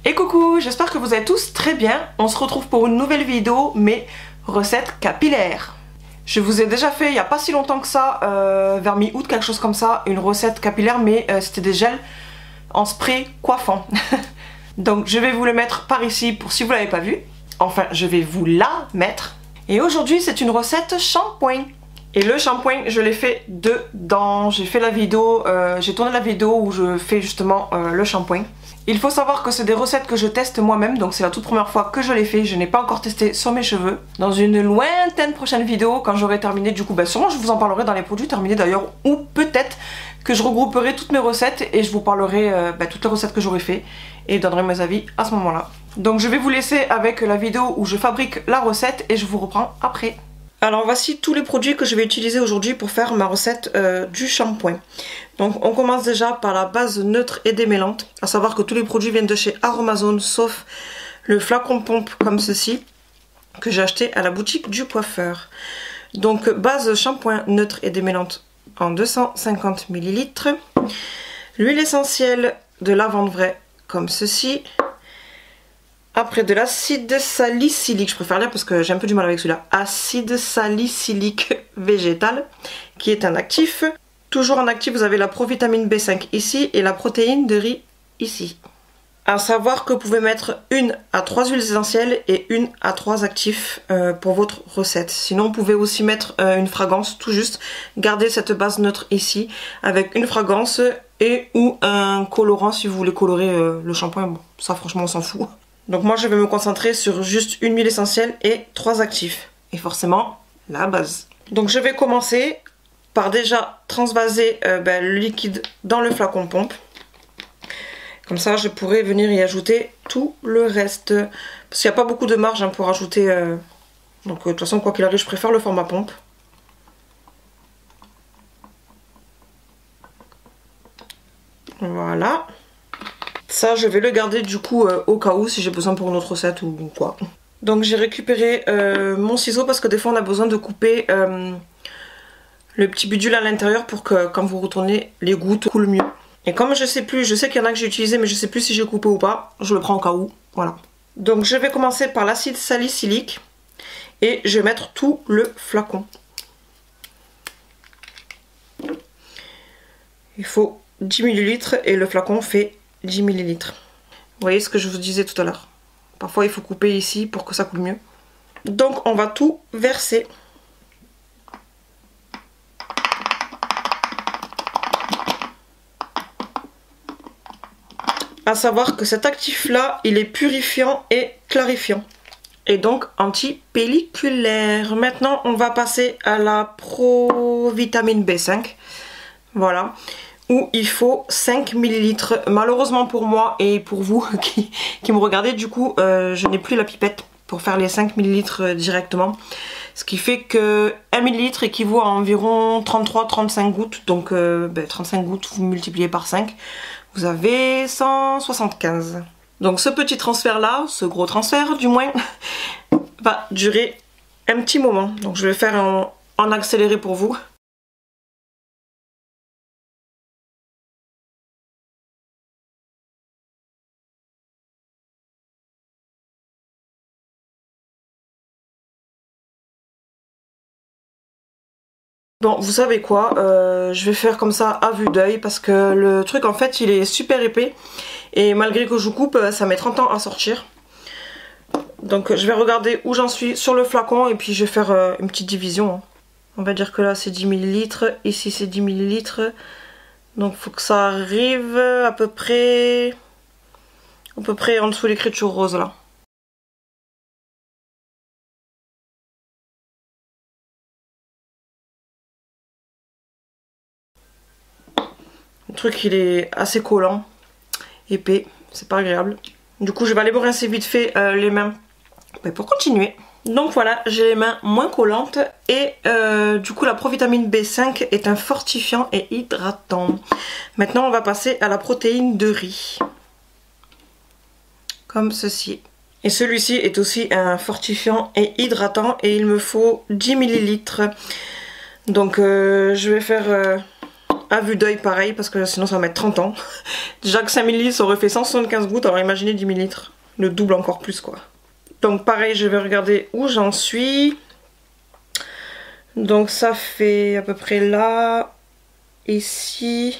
Et coucou, j'espère que vous allez tous très bien. On se retrouve pour une nouvelle vidéo, mais recettes capillaires. Je vous ai déjà fait il n'y a pas si longtemps que ça, vers mi-août, quelque chose comme ça, une recette capillaire, mais c'était des gels en spray coiffant. Donc je vais vous le mettre par ici pour si vous ne l'avez pas vu. Enfin, je vais vous la mettre. Et aujourd'hui, c'est une recette shampoing. Et le shampoing, je l'ai fait dedans. J'ai fait la vidéo, j'ai tourné la vidéo où je fais justement le shampoing. Il faut savoir que c'est des recettes que je teste moi-même, donc c'est la toute première fois que je l'ai fait. Je n'ai pas encore testé sur mes cheveux. Dans une lointaine prochaine vidéo, quand j'aurai terminé, du coup, sûrement je vous en parlerai dans les produits terminés d'ailleurs, ou peut-être que je regrouperai toutes mes recettes et je vous parlerai toutes les recettes que j'aurai fait et je donnerai mes avis à ce moment-là. Donc je vais vous laisser avec la vidéo où je fabrique la recette et je vous reprends après. Alors voici tous les produits que je vais utiliser aujourd'hui pour faire ma recette du shampoing. Donc on commence déjà par la base neutre et démêlante. À savoir que tous les produits viennent de chez Aromazone sauf le flacon pompe comme ceci que j'ai acheté à la boutique du coiffeur. Donc base shampoing neutre et démêlante en 250 ml. L'huile essentielle de lavande vraie comme ceci. Après de l'acide salicylique, je préfère lire parce que j'ai un peu du mal avec celui-là. Acide salicylique végétal, qui est un actif. Toujours en actif, vous avez la provitamine B5 ici et la protéine de riz ici. À savoir que vous pouvez mettre 1 à 3 huiles essentielles et 1 à 3 actifs pour votre recette. Sinon, vous pouvez aussi mettre une fragrance, tout juste. Gardez cette base neutre ici avec une fragrance et ou un colorant si vous voulez colorer le shampoing. Bon, ça franchement, on s'en fout. Donc moi je vais me concentrer sur juste une huile essentielle et 3 actifs. Et forcément la base. Donc je vais commencer par déjà transvaser le liquide dans le flacon pompe. Comme ça je pourrai venir y ajouter tout le reste. Parce qu'il n'y a pas beaucoup de marge pour ajouter. Donc de toute façon quoi qu'il arrive je préfère le format pompe. Voilà. Ça, je vais le garder du coup au cas où si j'ai besoin pour une autre recette ou quoi. Donc j'ai récupéré mon ciseau parce que des fois on a besoin de couper le petit bidule à l'intérieur pour que quand vous retournez les gouttes coulent mieux. Et comme je sais plus, je sais qu'il y en a que j'ai utilisé mais je sais plus si j'ai coupé ou pas, je le prends au cas où, voilà. Donc je vais commencer par l'acide salicylique et je vais mettre tout le flacon. Il faut 10 ml et le flacon fait 10 ml. Vous voyez ce que je vous disais tout à l'heure. Parfois il faut couper ici pour que ça coule mieux. Donc on va tout verser. À savoir que cet actif là, il est purifiant et clarifiant. Et donc anti-pelliculaire. Maintenant on va passer à la provitamine B5. Voilà. Où il faut 5 ml. Malheureusement pour moi et pour vous qui me regardez, du coup, je n'ai plus la pipette pour faire les 5 ml directement. Ce qui fait que 1 ml équivaut à environ 33-35 gouttes. Donc 35 gouttes, vous multipliez par 5. Vous avez 175. Donc ce petit transfert là, ce gros transfert du moins, va durer un petit moment. Donc je vais le faire en accéléré pour vous. Bon, vous savez quoi, je vais faire comme ça à vue d'œil parce que le truc en fait il est super épais et malgré que je coupe ça met 30 ans à sortir. Donc je vais regarder où j'en suis sur le flacon et puis je vais faire une petite division. On va dire que là c'est 10 ml, ici c'est 10 ml. Donc il faut que ça arrive à peu près en dessous de l'écriture rose là. Le truc il est assez collant, épais, c'est pas agréable. Du coup je vais aller me rincer vite fait les mains pour continuer. Donc voilà, j'ai les mains moins collantes et du coup la provitamine B5 est un fortifiant et hydratant. Maintenant on va passer à la protéine de riz. Comme ceci. Et celui-ci est aussi un fortifiant et hydratant et il me faut 10 ml. Donc je vais faire à vue d'œil pareil parce que sinon ça va mettre 30 ans. Déjà que 5 ml ça aurait fait 175 gouttes, alors imaginez 10 ml. Le double encore plus quoi. Donc pareil, je vais regarder où j'en suis. Donc ça fait à peu près là, ici.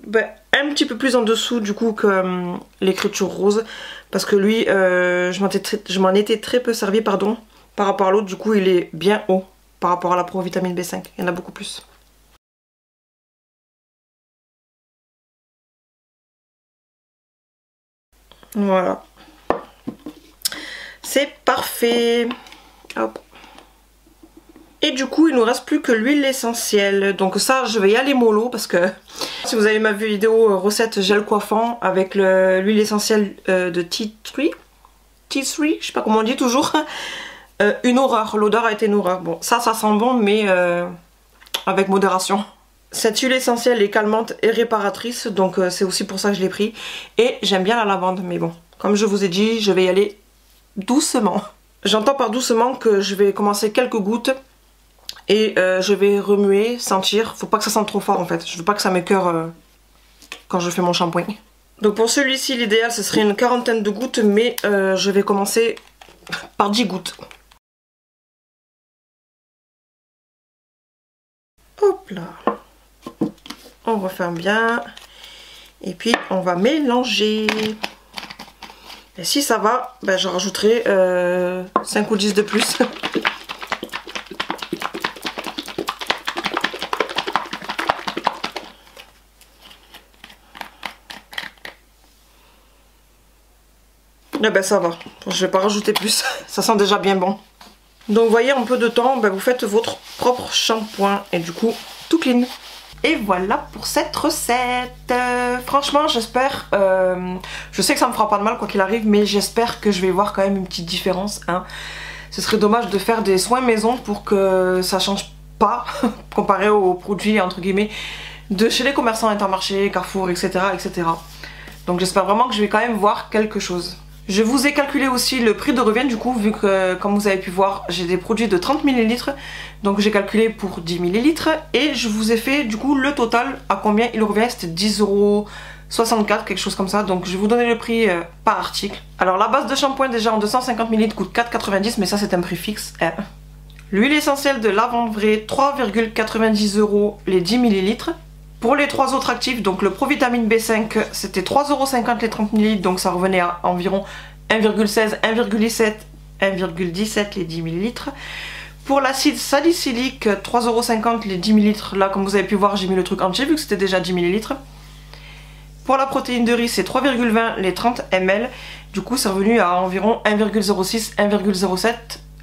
Ben, un petit peu plus en dessous du coup que l'écriture rose. Parce que lui, je m'en étais très peu servi, pardon. Par rapport à l'autre, du coup il est bien haut par rapport à la provitamine B5. Il y en a beaucoup plus. Voilà. C'est parfait. Hop. Et du coup il nous reste plus que l'huile essentielle. Donc ça je vais y aller mollo parce que si vous avez ma vidéo recette gel coiffant avec l'huile essentielle de Tea Tree, je sais pas comment on dit toujours, une horreur, l'odeur a été une horreur. Bon ça sent bon mais avec modération. Cette huile essentielle est calmante et réparatrice, donc c'est aussi pour ça que je l'ai pris. Et j'aime bien la lavande, mais bon, comme je vous ai dit, je vais y aller doucement. J'entends par doucement que je vais commencer quelques gouttes et je vais remuer, sentir. Faut pas que ça sente trop fort en fait, je veux pas que ça m'écœure quand je fais mon shampoing. Donc pour celui-ci, l'idéal ce serait une quarantaine de gouttes, mais je vais commencer par 10 gouttes. Hop là. On referme bien. Et puis on va mélanger. Et si ça va, ben, je rajouterai 5 ou 10 de plus. Et ben ça va. Je vais pas rajouter plus. Ça sent déjà bien bon. Donc vous voyez, en peu de temps, ben, vous faites votre propre shampoing. Et du coup, tout clean. Et voilà pour cette recette. Franchement j'espère, je sais que ça me fera pas de mal quoi qu'il arrive, mais j'espère que je vais voir quand même une petite différence, hein. Ce serait dommage de faire des soins maison pour que ça change pas comparé aux produits entre guillemets de chez les commerçants Intermarché, Carrefour, etc. etc. Donc j'espère vraiment que je vais quand même voir quelque chose. Je vous ai calculé aussi le prix de revient du coup, vu que comme vous avez pu voir j'ai des produits de 30 ml, donc j'ai calculé pour 10 ml et je vous ai fait du coup le total à combien il revient, c'était 10,64 €, quelque chose comme ça, donc je vais vous donner le prix par article. Alors la base de shampoing déjà en 250 ml coûte 4,90 €, mais ça c'est un prix fixe, hein. L'huile essentielle de lavande vraie 3,90 € les 10 ml. Pour les trois autres actifs, donc le Provitamine B5, c'était 3,50 € les 30 ml, donc ça revenait à environ 1,16, 1,17, 1,17 les 10 ml. Pour l'acide salicylique, 3,50 € les 10 ml, là comme vous avez pu voir j'ai mis le truc entier vu que c'était déjà 10 ml. Pour la protéine de riz, c'est 3,20 les 30 ml, du coup c'est revenu à environ 1,06, 1,07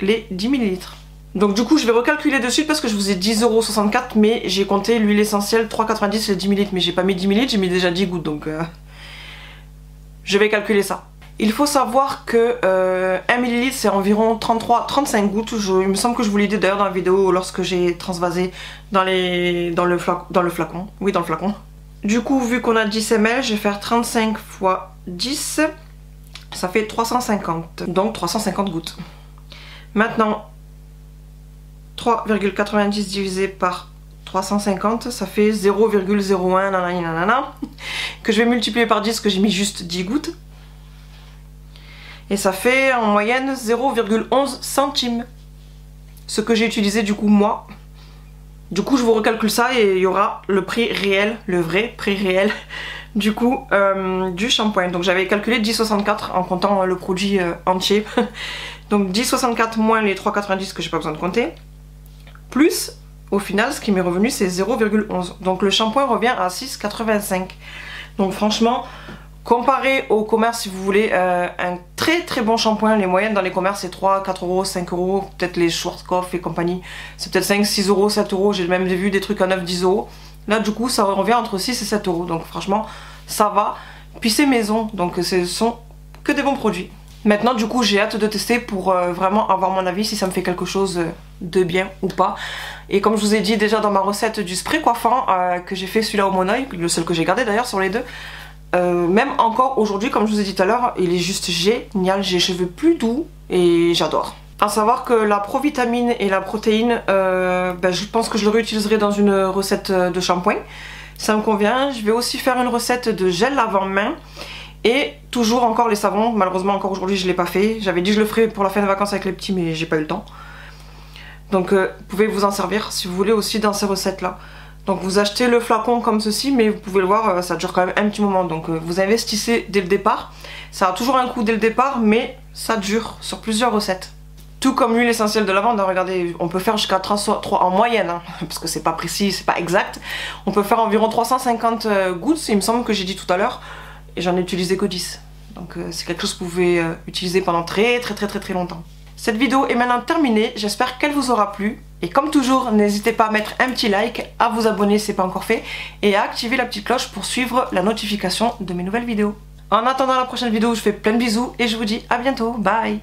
les 10 ml. Donc du coup je vais recalculer de suite parce que je vous ai 10,64 €, mais j'ai compté l'huile essentielle 3,90 les 10 ml, mais j'ai pas mis 10 ml, j'ai mis déjà 10 gouttes, donc je vais calculer ça. Il faut savoir que 1 ml c'est environ 33-35 gouttes, il me semble que je vous l'ai dit d'ailleurs dans la vidéo lorsque j'ai transvasé dans le flacon. Oui, dans le flacon. Du coup vu qu'on a 10 ml, je vais faire 35 fois 10, ça fait 350, donc 350 gouttes. Maintenant 3,90 divisé par 350, ça fait 0,01 nanana, que je vais multiplier par 10 parce que j'ai mis juste 10 gouttes. Et ça fait en moyenne 0,11 centimes. Ce que j'ai utilisé du coup moi. Du coup je vous recalcule ça et il y aura le prix réel, le vrai prix réel du coup du shampoing. Donc j'avais calculé 10,64 en comptant le produit entier. Donc 10,64 moins les 3,90 que j'ai pas besoin de compter. Plus, au final, ce qui m'est revenu, c'est 0,11. Donc le shampoing revient à 6,85. Donc franchement, comparé au commerce, si vous voulez, un très très bon shampoing, les moyennes dans les commerces, c'est 3, 4 €, 5 €. Peut-être les Schwarzkopf et compagnie, c'est peut-être 5, 6 €, 7 €. J'ai même vu des trucs à 9, 10 €. Là, du coup, ça revient entre 6 et 7 €. Donc franchement, ça va. Puis c'est maison, donc ce sont que des bons produits. Maintenant du coup j'ai hâte de tester pour vraiment avoir mon avis si ça me fait quelque chose de bien ou pas. Et comme je vous ai dit déjà dans ma recette du spray coiffant que j'ai fait celui-là au mon oeil, le seul que j'ai gardé d'ailleurs sur les deux, même encore aujourd'hui comme je vous ai dit tout à l'heure, il est juste génial, j'ai les cheveux plus doux et j'adore. À savoir que la provitamine et la protéine, je pense que je le réutiliserai dans une recette de shampoing. Ça me convient. Je vais aussi faire une recette de gel lavant-main. Et toujours encore les savons. Malheureusement encore aujourd'hui je ne l'ai pas fait. J'avais dit que je le ferais pour la fin des vacances avec les petits, mais j'ai pas eu le temps. Donc vous pouvez vous en servir si vous voulez aussi dans ces recettes là. Donc vous achetez le flacon comme ceci, mais vous pouvez le voir, ça dure quand même un petit moment. Donc vous investissez dès le départ. Ça a toujours un coût dès le départ, mais ça dure sur plusieurs recettes. Tout comme l'huile essentielle de lavande, hein, regardez, on peut faire jusqu'à 3 en moyenne, hein, parce que c'est pas précis, c'est pas exact. On peut faire environ 350 gouttes, il me semble que j'ai dit tout à l'heure, et j'en ai utilisé que 10. Donc c'est quelque chose que vous pouvez utiliser pendant très longtemps. Cette vidéo est maintenant terminée, j'espère qu'elle vous aura plu. Et comme toujours, n'hésitez pas à mettre un petit like, à vous abonner si ce n'est pas encore fait, et à activer la petite cloche pour suivre la notification de mes nouvelles vidéos. En attendant la prochaine vidéo, je fais plein de bisous et je vous dis à bientôt, bye!